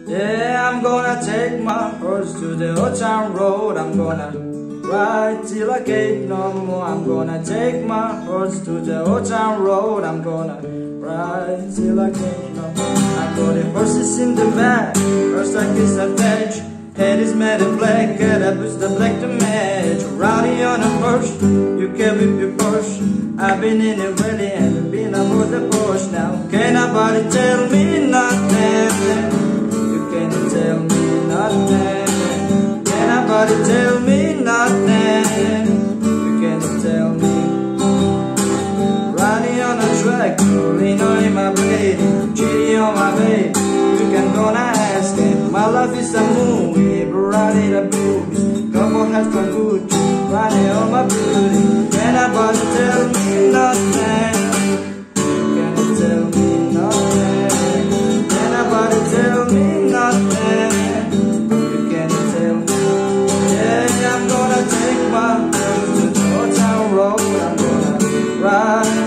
Yeah, I'm gonna take my horse to the old town road. I'm gonna ride till I can't no more. I'm gonna take my horse to the old town road. I'm gonna ride till I can't no more. I got the horses in the back, first I kiss the veg. Head is made of black, and I push the black to match. Rowdy on a Porsche, you can whip your Porsche. I've been in it really, and been aboard the Porsche now. Can't nobody tell me nothing. You can't tell me nothing. Can't nobody tell me nothing. You can't tell me. Riding on a track, Reno in my blade, Chitty on my babe. You can gonna ask him. My life is a movie, but riding the blues. Couple hats from Gucci, riding on my beauty. Can't nobody tell me nothing. Can't tell me nothing. Can't nobody tell me nothing. You can't tell me. Yeah, I'm gonna take my horse to the old town road. I'm gonna ride